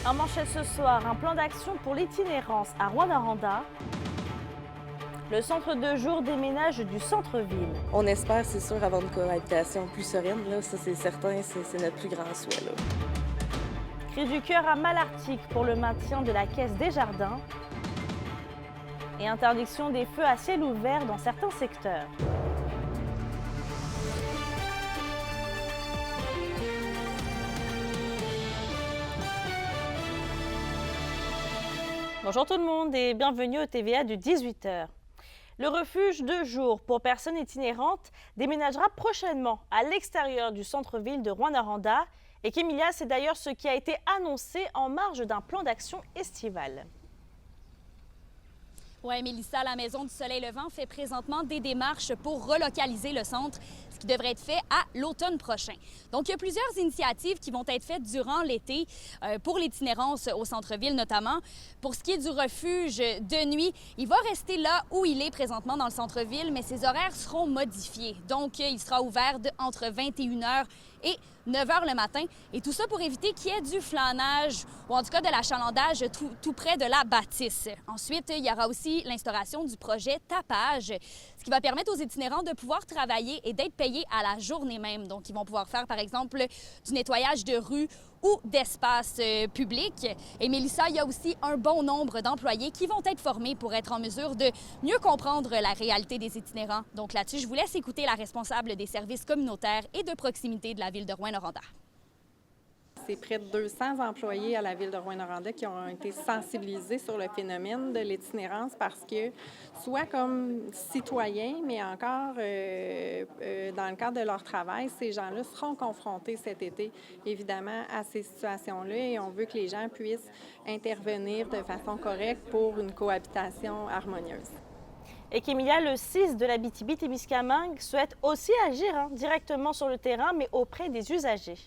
En manchette ce soir, un plan d'action pour l'itinérance à Rouyn-Noranda. Le centre de jour déménage du centre-ville. On espère, c'est sûr, avoir une cohabitation plus sereine. Là. Ça, c'est certain, c'est notre plus grand souhait. Là. Cri du cœur à Malartic pour le maintien de la caisse des jardins. Et interdiction des feux à ciel ouvert dans certains secteurs. Bonjour tout le monde et bienvenue au TVA du 18h. Le refuge de jour pour personnes itinérantes déménagera prochainement à l'extérieur du centre-ville de Rouyn-Noranda. Et Kémilia, c'est d'ailleurs ce qui a été annoncé en marge d'un plan d'action estival. Oui, Mélissa, la Maison du Soleil Levant fait présentement des démarches pour relocaliser le centre, ce qui devrait être fait à l'automne prochain. Donc, il y a plusieurs initiatives qui vont être faites durant l'été pour l'itinérance au centre-ville notamment. Pour ce qui est du refuge de nuit, il va rester là où il est présentement dans le centre-ville, mais ses horaires seront modifiés. Donc, il sera ouvert entre 21h et 9h le matin. Et tout ça pour éviter qu'il y ait du flânage ou en tout cas de l'achalandage tout près de la bâtisse. Ensuite, il y aura aussi l'instauration du projet tapage, ce qui va permettre aux itinérants de pouvoir travailler et d'être payés à la journée même. Donc, ils vont pouvoir faire, par exemple, du nettoyage de rue ou d'espaces publics. Et Mélissa, il y a aussi un bon nombre d'employés qui vont être formés pour être en mesure de mieux comprendre la réalité des itinérants. Donc là-dessus, je vous laisse écouter la responsable des services communautaires et de proximité de la ville de Rouyn-Noranda. C'est près de 200 employés à la ville de Rouyn-Noranda qui ont été sensibilisés sur le phénomène de l'itinérance parce que, soit comme citoyens, mais encore dans le cadre de leur travail, ces gens-là seront confrontés cet été, évidemment, à ces situations-là et on veut que les gens puissent intervenir de façon correcte pour une cohabitation harmonieuse. Et Kémilia, le 6 de l'Abitibi-Témiscamingue souhaite aussi agir directement sur le terrain, mais auprès des usagers.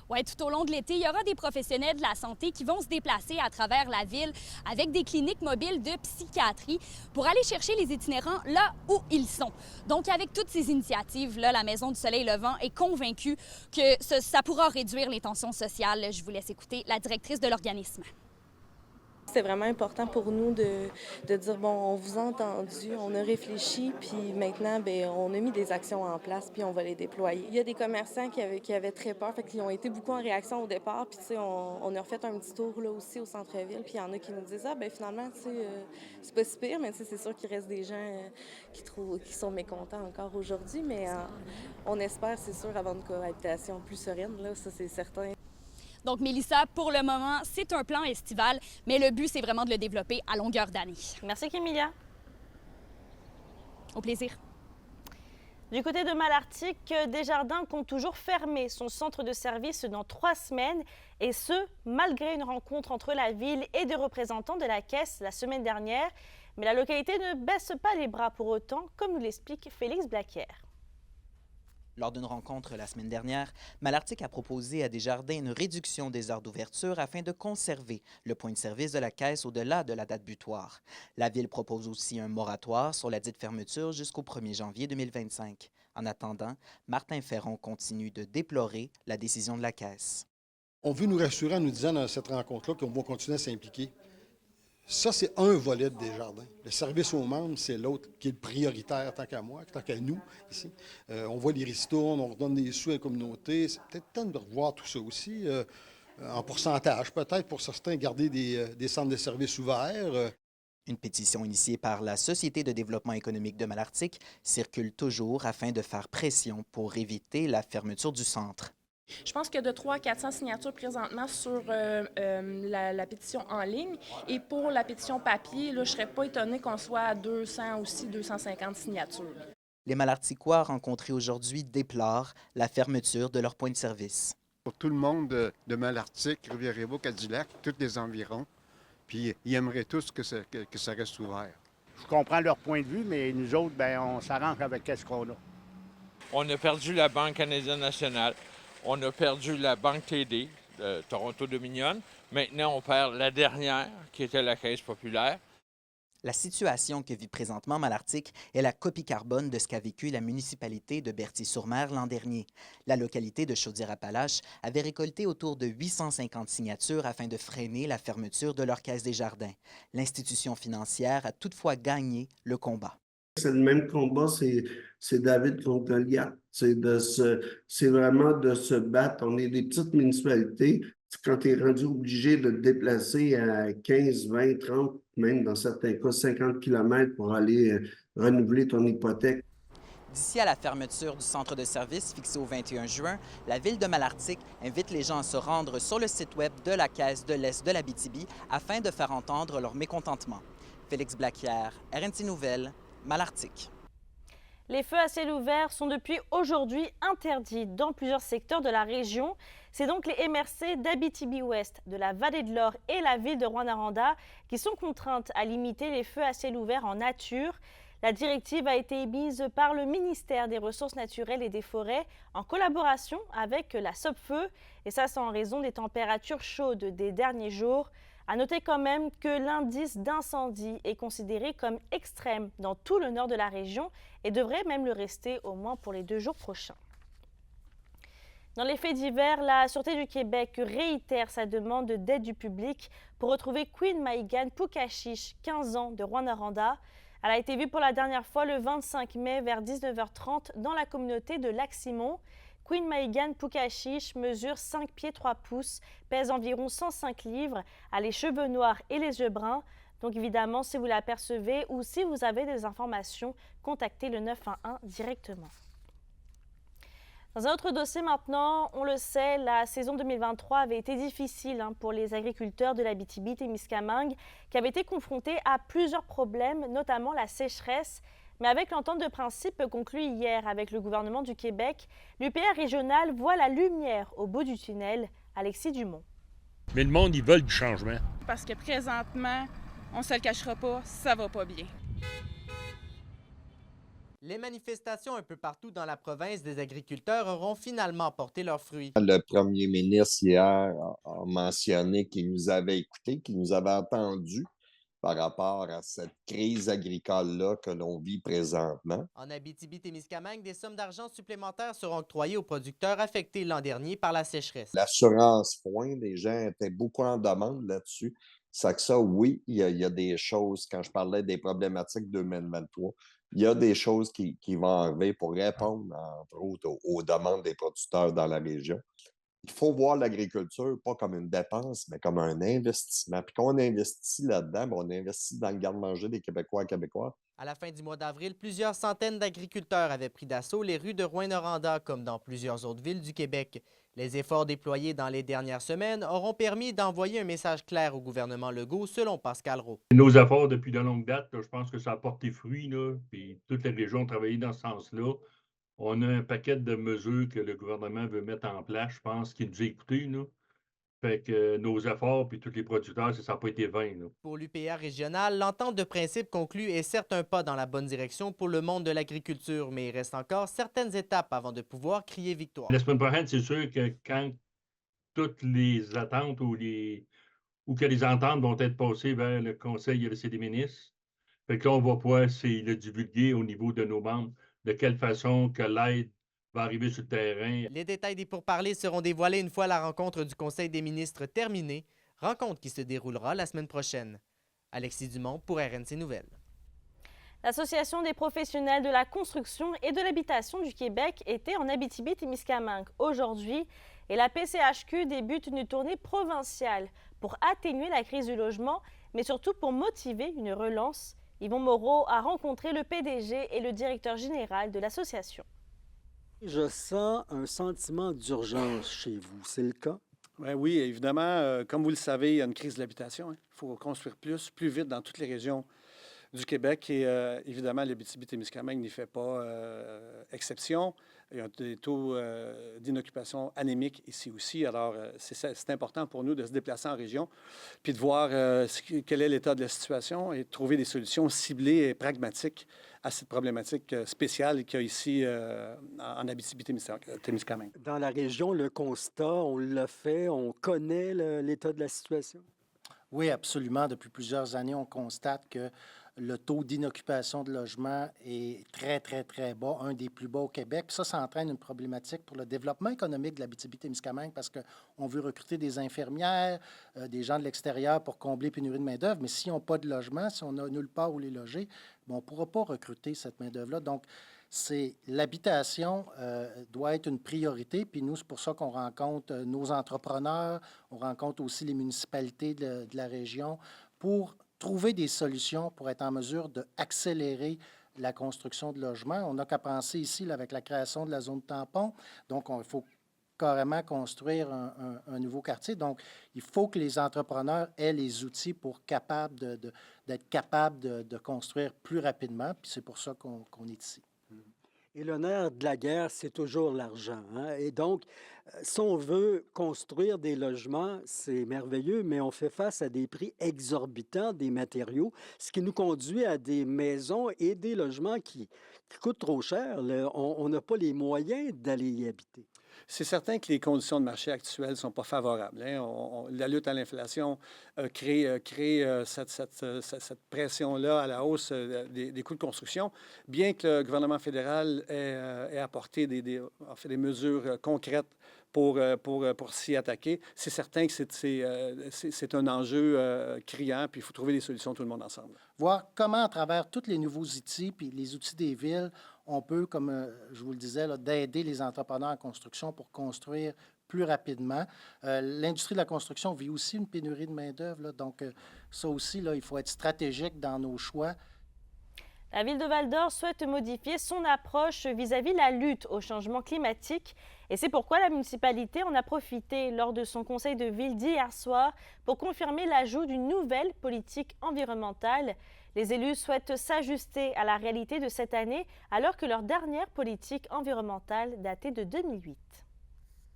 Oui, tout au long de l'été, il y aura des professionnels de la santé qui vont se déplacer à travers la ville avec des cliniques mobiles de psychiatrie pour aller chercher les itinérants là où ils sont. Donc, avec toutes ces initiatives-là, la Maison du Soleil Levant est convaincue que ça pourra réduire les tensions sociales. Je vous laisse écouter la directrice de l'organisme. C'est vraiment important pour nous de dire, bon, on vous a entendu, on a réfléchi, puis maintenant, bien, on a mis des actions en place, puis on va les déployer. Il y a des commerçants qui avaient très peur, fait qu'ils ont été beaucoup en réaction au départ, puis tu sais, on a refait un petit tour là aussi au centre-ville, puis il y en a qui nous disent, ah, bien finalement, tu sais, c'est pas si pire, mais tu sais, c'est sûr qu'il reste des gens qui sont mécontents encore aujourd'hui, mais on espère, c'est sûr, avoir une cohabitation plus sereine, là, ça c'est certain. Donc, Mélissa, pour le moment, c'est un plan estival, mais le but, c'est vraiment de le développer à longueur d'année. Merci, Kémilia. Au plaisir. Du côté de Malartic, Desjardins compte toujours fermer son centre de service dans 3 semaines, et ce, malgré une rencontre entre la ville et des représentants de la Caisse la semaine dernière. Mais la localité ne baisse pas les bras pour autant, comme nous l'explique Félix Blaquière. Lors d'une rencontre la semaine dernière, Malartic a proposé à Desjardins une réduction des heures d'ouverture afin de conserver le point de service de la Caisse au-delà de la date butoir. La Ville propose aussi un moratoire sur la dite fermeture jusqu'au 1er janvier 2025. En attendant, Martin Ferron continue de déplorer la décision de la Caisse. On veut nous rassurer en nous disant dans cette rencontre-là qu'on va continuer à s'impliquer. Ça, c'est un volet de Desjardins. Le service aux membres, c'est l'autre qui est le prioritaire, tant qu'à moi, tant qu'à nous, ici. On voit les ristournes, on redonne des sous à la communauté. C'est peut-être temps de revoir tout ça aussi, en pourcentage, peut-être, pour certains, garder des centres de services ouverts. Une pétition initiée par la Société de développement économique de Malartic circule toujours afin de faire pression pour éviter la fermeture du centre. Je pense qu'il y a de 300 à 400 signatures présentement sur la pétition en ligne. Et pour la pétition papier, là, je ne serais pas étonnée qu'on soit à 200 aussi, 250 signatures. Les Malarticois rencontrés aujourd'hui déplorent la fermeture de leur point de service. Pour tout le monde de Malartic, Rivière-Évo, Cadillac, tous les environs, puis ils aimeraient tous que ça reste ouvert. Je comprends leur point de vue, mais nous autres, bien, on s'arrange avec ce qu'on a. On a perdu la Banque canadienne nationale. On a perdu la Banque TD, de Toronto Dominion. Maintenant, on perd la dernière, qui était la Caisse populaire. La situation que vit présentement Malartic est la copie carbone de ce qu'a vécu la municipalité de Berthier-sur-Mer l'an dernier. La localité de Chaudière-Appalaches avait récolté autour de 850 signatures afin de freiner la fermeture de leur caisse des jardins. L'institution financière a toutefois gagné le combat. C'est le même combat, c'est David contre Goliath. C'est vraiment de se battre. On est des petites municipalités. Quand tu es rendu obligé de te déplacer à 15, 20, 30, même dans certains cas 50 km pour aller renouveler ton hypothèque. D'ici à la fermeture du centre de service fixé au 21 juin, la ville de Malartic invite les gens à se rendre sur le site web de la Caisse de l'Est de l'Abitibi afin de faire entendre leur mécontentement. Félix Blaquière, RNC Nouvelles, Malartic. Les feux à ciel ouvert sont depuis aujourd'hui interdits dans plusieurs secteurs de la région. C'est donc les MRC d'Abitibi-Ouest, de la Vallée de l'Or et la ville de Rouyn-Noranda qui sont contraintes à limiter les feux à ciel ouvert en nature. La directive a été émise par le ministère des Ressources naturelles et des Forêts en collaboration avec la Sopfeu. Et ça, c'est en raison des températures chaudes des derniers jours. À noter quand même que l'indice d'incendie est considéré comme extrême dans tout le nord de la région et devrait même le rester au moins pour les 2 jours prochains. Dans les faits divers, la Sûreté du Québec réitère sa demande d'aide du public pour retrouver Queen Maïgane Pukachiche, 15 ans, de Rouyn-Noranda. Elle a été vue pour la dernière fois le 25 mai vers 19h30 dans la communauté de Lac-Simon. Queen Maïgane Pukachiche mesure 5 pieds 3 pouces, pèse environ 105 livres, a les cheveux noirs et les yeux bruns. Donc évidemment, si vous l'apercevez ou si vous avez des informations, contactez le 911 directement. Dans un autre dossier maintenant, on le sait, la saison 2023 avait été difficile pour les agriculteurs de l'Abitibi-Témiscamingue qui avaient été confrontés à plusieurs problèmes, notamment la sécheresse. Mais avec l'entente de principe conclue hier avec le gouvernement du Québec, l'UPR régional voit la lumière au bout du tunnel. Alexis Dumont. Mais le monde, ils veulent du changement. Parce que présentement, on ne se le cachera pas, ça va pas bien. Les manifestations un peu partout dans la province des agriculteurs auront finalement porté leurs fruits. Le premier ministre hier a mentionné qu'il nous avait écoutés, qu'il nous avait entendus par rapport à cette crise agricole-là que l'on vit présentement. En Abitibi-Témiscamingue, des sommes d'argent supplémentaires seront octroyées aux producteurs affectés l'an dernier par la sécheresse. L'assurance foin, les gens étaient beaucoup en demande là-dessus. C'est que ça, oui, il y a des choses, quand je parlais des problématiques 2023, il y a des choses qui vont arriver pour répondre, entre autres, aux demandes des producteurs dans la région. Il faut voir l'agriculture pas comme une dépense, mais comme un investissement. Puis quand on investit là-dedans, on investit dans le garde-manger des Québécois et Québécois. À la fin du mois d'avril, plusieurs centaines d'agriculteurs avaient pris d'assaut les rues de Rouyn-Noranda, comme dans plusieurs autres villes du Québec. Les efforts déployés dans les dernières semaines auront permis d'envoyer un message clair au gouvernement Legault, selon Pascal Roux. Nos efforts depuis de longue date, je pense que ça a porté fruit, puis toutes les régions ont travaillé dans ce sens-là. On a un paquet de mesures que le gouvernement veut mettre en place, je pense, qu'il nous a écoutés. Fait que nos efforts, puis tous les producteurs, ça n'a pas été vain. Pour l'UPR régional, l'entente de principe conclue est certes un pas dans la bonne direction pour le monde de l'agriculture, mais il reste encore certaines étapes avant de pouvoir crier victoire. La semaine prochaine, c'est sûr que quand toutes les attentes ou que les ententes vont être passées vers le Conseil des ministres, fait que là, on va pouvoir le divulguer au niveau de nos membres, de quelle façon que l'aide va arriver sur le terrain. Les détails des pourparlers seront dévoilés une fois la rencontre du Conseil des ministres terminée, rencontre qui se déroulera la semaine prochaine. Alexis Dumont pour RNC Nouvelles. L'Association des professionnels de la construction et de l'habitation du Québec était en Abitibi-Témiscamingue aujourd'hui et la PCHQ débute une tournée provinciale pour atténuer la crise du logement, mais surtout pour motiver une relance. Yvon Moreau a rencontré le PDG et le directeur général de l'association. Je sens un sentiment d'urgence chez vous. C'est le cas? Bien, oui, évidemment. Comme vous le savez, il y a une crise de l'habitation. Il faut construire plus vite dans toutes les régions du Québec. Et évidemment, l'Abitibi-Témiscamingue n'y fait pas exception. Il y a des taux d'inoccupation anémiques ici aussi. Alors, c'est important pour nous de se déplacer en région puis de voir quel est l'état de la situation et de trouver des solutions ciblées et pragmatiques à cette problématique spéciale qu'il y a ici en Abitibi-Témiscamingue. Dans la région, le constat, on l'a fait, on connaît l'état de la situation? Oui, absolument. Depuis plusieurs années, on constate que Le taux d'inoccupation de logement est très, très, très bas, un des plus bas au Québec. Puis ça entraîne une problématique pour le développement économique de l'Abitibi-Témiscamingue parce qu'on veut recruter des infirmières, des gens de l'extérieur pour combler pénurie de main-d'œuvre. Mais s'ils n'ont pas de logement, si on n'a nulle part où les loger, bien, on ne pourra pas recruter cette main-d'œuvre-là. Donc, l'habitation doit être une priorité. Puis nous, c'est pour ça qu'on rencontre nos entrepreneurs, on rencontre aussi les municipalités de la région pour trouver des solutions pour être en mesure d'accélérer la construction de logements. On n'a qu'à penser ici là, avec la création de la zone tampon. Donc, il faut carrément construire un nouveau quartier. Donc, il faut que les entrepreneurs aient les outils pour d'être capables de construire plus rapidement. Puis c'est pour ça qu'on est ici. Et le nerf de la guerre, c'est toujours l'argent. Hein? Et donc, si on veut construire des logements, c'est merveilleux, mais on fait face à des prix exorbitants des matériaux, ce qui nous conduit à des maisons et des logements qui coûtent trop cher. On n'a pas les moyens d'aller y habiter. C'est certain que les conditions de marché actuelles ne sont pas favorables. Hein. La lutte à l'inflation crée cette pression-là à la hausse des coûts de construction. Bien que le gouvernement fédéral ait apporté des mesures concrètes pour s'y attaquer, c'est certain que c'est un enjeu criant, puis il faut trouver des solutions tout le monde ensemble. Voir comment, à travers tous les nouveaux outils, puis les outils des villes, on peut, comme je vous le disais, d'aider les entrepreneurs en construction pour construire plus rapidement. L'industrie de la construction vit aussi une pénurie de main-d'œuvre, donc ça aussi, là, il faut être stratégique dans nos choix. La ville de Val-d'Or souhaite modifier son approche vis-à-vis de la lutte au changement climatique. Et c'est pourquoi la municipalité en a profité lors de son conseil de ville d'hier soir pour confirmer l'ajout d'une nouvelle politique environnementale. Les élus souhaitent s'ajuster à la réalité de cette année alors que leur dernière politique environnementale datait de 2008.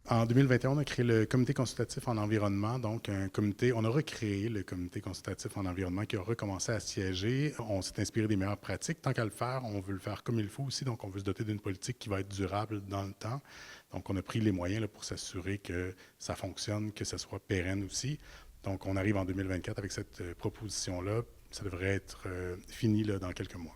En 2021, on a créé le comité consultatif en environnement, donc on a recréé le comité consultatif en environnement qui a recommencé à siéger. On s'est inspiré des meilleures pratiques. Tant qu'à le faire, on veut le faire comme il faut aussi, donc on veut se doter d'une politique qui va être durable dans le temps. Donc on a pris les moyens là, pour s'assurer que ça fonctionne, que ça soit pérenne aussi. Donc on arrive en 2024 avec cette proposition-là. Ça devrait être fini là, dans quelques mois.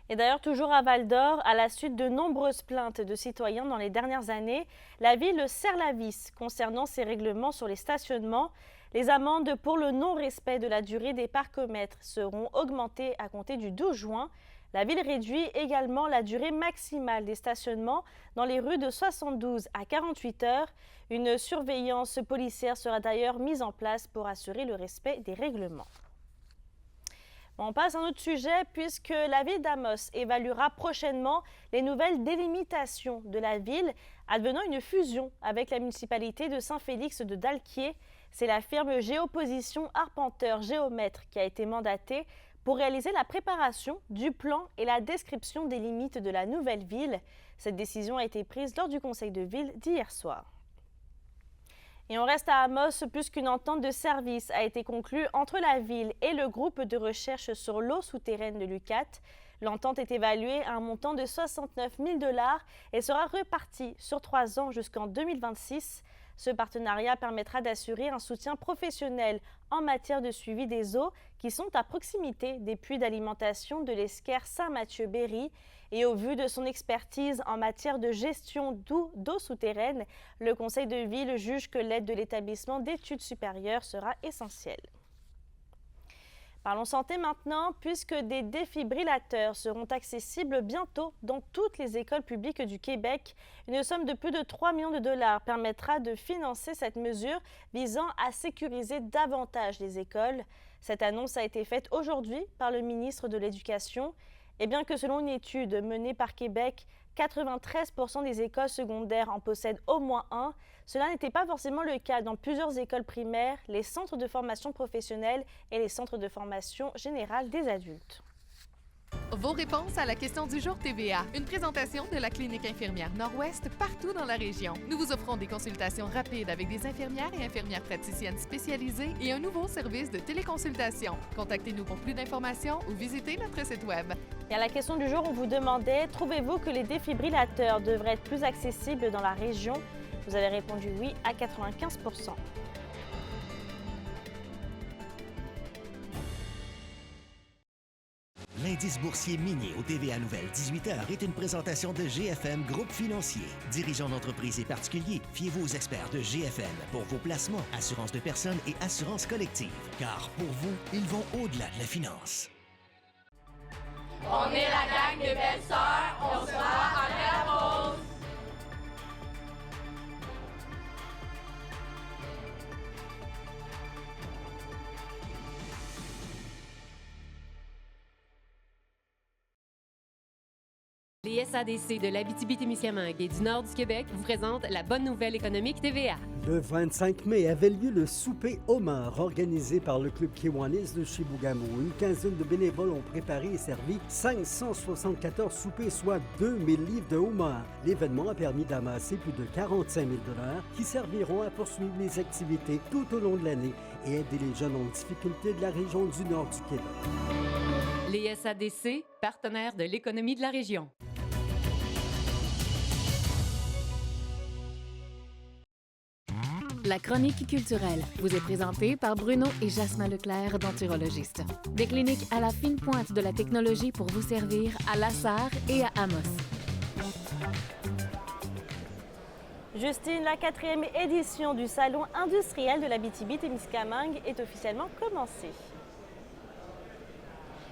Et d'ailleurs, toujours à Val-d'Or, à la suite de nombreuses plaintes de citoyens dans les dernières années, la ville serre la vis concernant ces règlements sur les stationnements. Les amendes pour le non-respect de la durée des parcomètres seront augmentées à compter du 12 juin. La ville réduit également la durée maximale des stationnements dans les rues de 72 à 48 heures. Une surveillance policière sera d'ailleurs mise en place pour assurer le respect des règlements. On passe à un autre sujet puisque la ville d'Amos évaluera prochainement les nouvelles délimitations de la ville advenant une fusion avec la municipalité de Saint-Félix de Dalquier. C'est la firme Géoposition Arpenteur Géomètre qui a été mandatée pour réaliser la préparation du plan et la description des limites de la nouvelle ville. Cette décision a été prise lors du conseil de ville d'hier soir. Et on reste à Amos puisqu'une entente de service a été conclue entre la ville et le groupe de recherche sur l'eau souterraine de l'UQAT. L'entente est évaluée à un montant de 69 000 $ et sera repartie sur 3 ans jusqu'en 2026. Ce partenariat permettra d'assurer un soutien professionnel en matière de suivi des eaux qui sont à proximité des puits d'alimentation de l'Esquerre Saint-Mathieu-Berry. Et au vu de son expertise en matière de gestion d'eau souterraine, le conseil de ville juge que l'aide de l'établissement d'études supérieures sera essentielle. Parlons santé maintenant, puisque des défibrillateurs seront accessibles bientôt dans toutes les écoles publiques du Québec. Une somme de plus de 3 millions de $ permettra de financer cette mesure visant à sécuriser davantage les écoles. Cette annonce a été faite aujourd'hui par le ministre de l'Éducation. Et bien que selon une étude menée par Québec, 93% des écoles secondaires en possèdent au moins un, cela n'était pas forcément le cas dans plusieurs écoles primaires, les centres de formation professionnelle et les centres de formation générale des adultes. Vos réponses à la question du jour TVA. Une présentation de la clinique infirmière Nord-Ouest partout dans la région. Nous vous offrons des consultations rapides avec des infirmières et infirmières praticiennes spécialisées et un nouveau service de téléconsultation. Contactez-nous pour plus d'informations ou visitez notre site web. Et à la question du jour, on vous demandait, trouvez-vous que les défibrillateurs devraient être plus accessibles dans la région? Vous avez répondu oui à 95%. L'indice boursier minier au TVA Nouvelle 18h est une présentation de GFM Groupe Financier. Dirigeants d'entreprises et particuliers, fiez-vous aux experts de GFM pour vos placements, assurances de personnes et assurances collectives. Car pour vous, ils vont au-delà de la finance. On est la gang des belles-sœurs, on se voit après la pause. Les SADC de l'Abitibi-Témiscamingue et du nord du Québec vous présentent la bonne nouvelle économique TVA. Le 25 mai avait lieu le souper homard organisé par le club Kiwanis de Chibougamau. Une quinzaine de bénévoles ont préparé et servi 574 soupers, soit 2000 livres de homard. L'événement a permis d'amasser plus de 45 000 $ qui serviront à poursuivre les activités tout au long de l'année et aider les jeunes en difficulté de la région du nord du Québec. Les SADC, partenaires de l'économie de la région. La chronique culturelle vous est présentée par Bruno et Jasmin Leclerc, denturologistes. Des cliniques à la fine pointe de la technologie pour vous servir à Lassar et à Amos. Justine, la 4e édition du Salon industriel de l'Abitibi-Témiscamingue est officiellement commencée.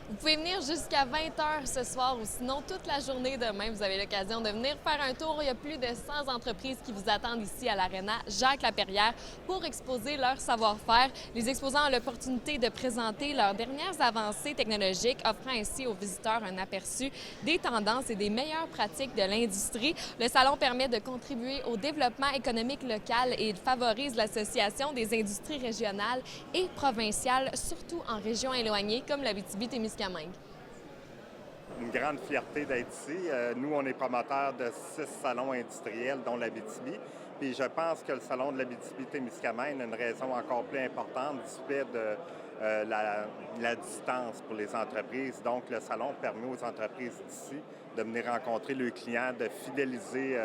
Vous pouvez venir jusqu'à 20h ce soir ou sinon toute la journée demain. Vous avez l'occasion de venir faire un tour. Il y a plus de 100 entreprises qui vous attendent ici à l'Arena Jacques-Laperrière pour exposer leur savoir-faire. Les exposants ont l'opportunité de présenter leurs dernières avancées technologiques, offrant ainsi aux visiteurs un aperçu des tendances et des meilleures pratiques de l'industrie. Le salon permet de contribuer au développement économique local et il favorise l'association des industries régionales et provinciales, surtout en régions éloignées comme l'Abitibi-Témiscamingue. Une grande fierté d'être ici. Nous, on est promoteurs de 6 salons industriels, dont l'Abitibi. Puis je pense que le salon de l'Abitibi-Témiscamingue a une raison encore plus importante du fait de la distance pour les entreprises. Donc, le salon permet aux entreprises d'ici de venir rencontrer leurs clients, de fidéliser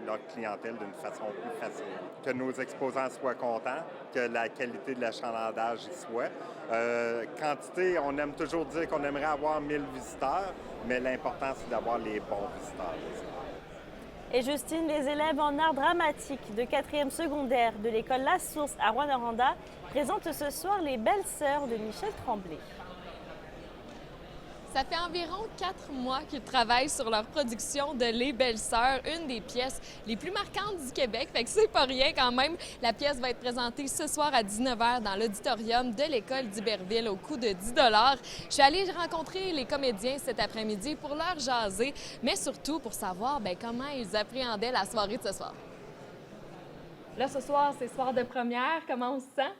leur clientèle d'une façon plus facile. Que nos exposants soient contents, que la qualité de l'achalandage y soit. Quantité, on aime toujours dire qu'on aimerait avoir 1000 visiteurs, mais l'important, c'est d'avoir les bons visiteurs. Et Justine, les élèves en art dramatique de 4e secondaire de l'école La Source à Rouyn-Noranda présentent ce soir les Belles Sœurs de Michel Tremblay. Ça fait environ 4 mois qu'ils travaillent sur leur production de Les Belles Sœurs, une des pièces les plus marquantes du Québec. Fait que c'est pas rien quand même. La pièce va être présentée ce soir à 19h dans l'auditorium de l'école d'Iberville au coût de 10 $. Je suis allée rencontrer les comédiens cet après-midi pour leur jaser, mais surtout pour savoir comment ils appréhendaient la soirée de ce soir. Là, ce soir, c'est soir de première. Comment on se sent?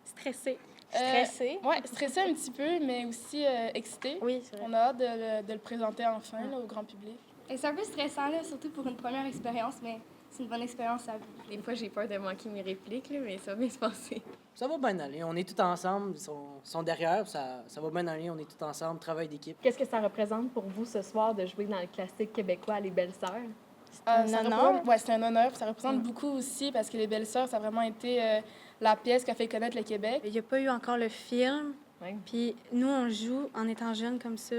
Stressé. Stressé? Oui, stressé un petit peu, mais aussi excité. Oui, c'est vrai. On a hâte de le présenter enfin là, au grand public. C'est un peu stressant, là, surtout pour une première expérience, mais c'est une bonne expérience à vivre. Des fois, j'ai peur de manquer mes répliques, là, mais ça va bien se passer. Ça va bien aller. On est tous ensemble. Ils sont derrière. Ça va bien aller. On est tous ensemble. Travail d'équipe. Qu'est-ce que ça représente pour vous ce soir de jouer dans le classique québécois Les Belles Sœurs? C'est un honneur. Oui, c'est un honneur. Ça représente beaucoup aussi parce que Les Belles Sœurs, ça a vraiment été la pièce qui a fait connaître le Québec. Il n'y a pas eu encore le film. Puis nous, on joue en étant jeunes comme ça.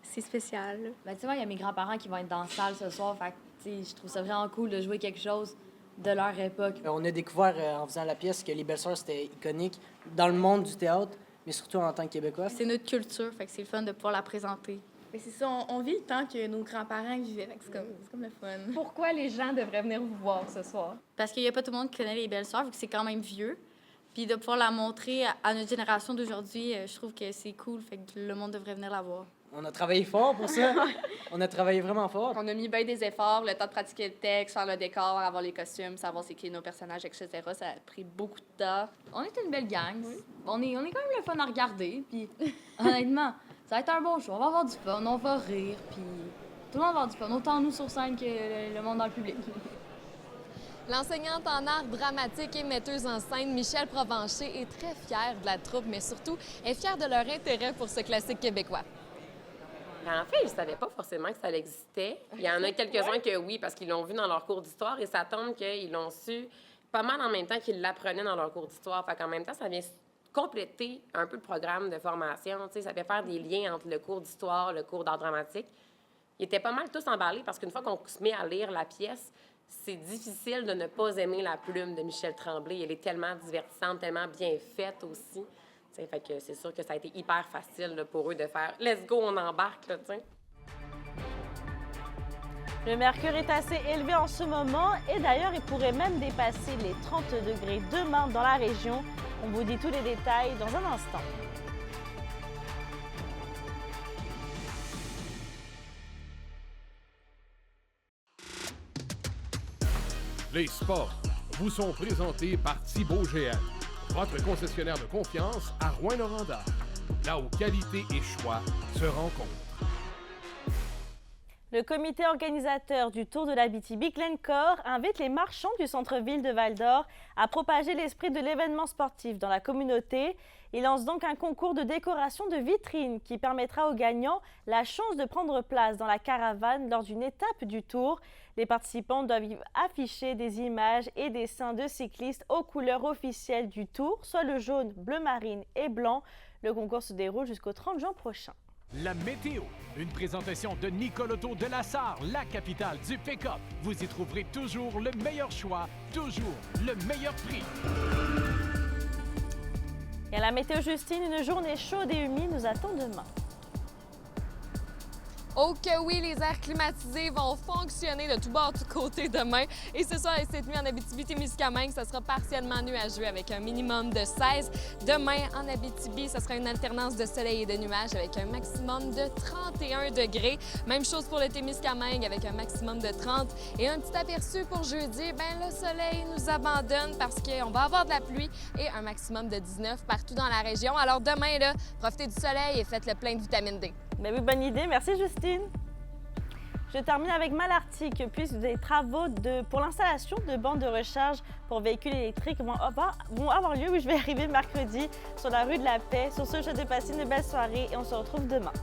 C'est spécial. Tu vois, il y a mes grands-parents qui vont être dans la salle ce soir. Fait que, je trouve ça vraiment cool de jouer quelque chose de leur époque. On a découvert en faisant la pièce que Les Belles Sœurs, c'était iconique dans le monde du théâtre, mais surtout en tant que Québécois. C'est notre culture, fait que c'est le fun de pouvoir la présenter. Mais c'est ça, on vit le temps que nos grands-parents vivaient. C'est comme le fun. Pourquoi les gens devraient venir vous voir ce soir? Parce qu'il n'y a pas tout le monde qui connaît Les Belles Sœurs, vu que c'est quand même vieux. Puis de pouvoir la montrer à notre génération d'aujourd'hui, je trouve que c'est cool. Fait que le monde devrait venir la voir. On a travaillé fort pour ça. On a travaillé vraiment fort. On a mis bien des efforts, le temps de pratiquer le texte, faire le décor, avoir les costumes, savoir c'est qui nos personnages, etc. Ça a pris beaucoup de temps. On est une belle gang. Oui. On est quand même le fun à regarder. Puis honnêtement, ça va être un bon show. On va avoir du fun, on va rire. Puis tout le monde va avoir du fun, autant nous sur scène que le monde dans le public. L'enseignante en art dramatique et metteuse en scène Michel Provencher est très fière de la troupe, mais surtout est fière de leur intérêt pour ce classique québécois. En fait, je ne savais pas forcément que ça existait. Il y en a quelques-uns que oui, parce qu'ils l'ont vu dans leur cours d'histoire et ça tombe qu'ils l'ont su pas mal en même temps qu'ils l'apprenaient dans leur cours d'histoire. Fait qu'en même temps, ça vient compléter un peu le programme de formation. Tu sais, ça fait faire des liens entre le cours d'histoire, le cours d'art dramatique. Ils étaient pas mal tous emballés parce qu'une fois qu'on se met à lire la pièce, c'est difficile de ne pas aimer la plume de Michel Tremblay. Elle est tellement divertissante, tellement bien faite aussi. T'sais, fait que c'est sûr que ça a été hyper facile là, pour eux de faire « let's go, on embarque ». Le mercure est assez élevé en ce moment et d'ailleurs, il pourrait même dépasser les 30 degrés demain dans la région. On vous dit tous les détails dans un instant. Les sports vous sont présentés par Thibaut GM, votre concessionnaire de confiance à Rouyn-Noranda, là où qualité et choix se rencontrent. Le comité organisateur du Tour de l'Abitibi, Glencore, invite les marchands du centre-ville de Val-d'Or à propager l'esprit de l'événement sportif dans la communauté. Il lance donc un concours de décoration de vitrines qui permettra aux gagnants la chance de prendre place dans la caravane lors d'une étape du Tour. Les participants doivent afficher des images et dessins de cyclistes aux couleurs officielles du Tour, soit le jaune, bleu marine et blanc. Le concours se déroule jusqu'au 30 juin prochain. La météo, une présentation de Nicoloto de la Sarre, la capitale du pick-up. Vous y trouverez toujours le meilleur choix, toujours le meilleur prix. Et à la météo Justine, une journée chaude et humide nous attend demain. Oh que oui, les airs climatisés vont fonctionner de tout bord, de tout côté demain. Et ce soir et cette nuit en Abitibi-Témiscamingue, ça sera partiellement nuageux avec un minimum de 16. Demain en Abitibi, ce sera une alternance de soleil et de nuages avec un maximum de 31 degrés. Même chose pour le Témiscamingue avec un maximum de 30. Et un petit aperçu pour jeudi, bien le soleil nous abandonne parce qu'on va avoir de la pluie et un maximum de 19 partout dans la région. Alors demain, là, profitez du soleil et faites le plein de vitamine D. Ben oui, bonne idée. Merci, Justine. Je termine avec Malartic, puisque des travaux pour l'installation de bandes de recharge pour véhicules électriques vont avoir lieu, oui, je vais arriver mercredi, sur la rue de la Paix. Sur ce, je te souhaite de passer une belle soirée et on se retrouve demain.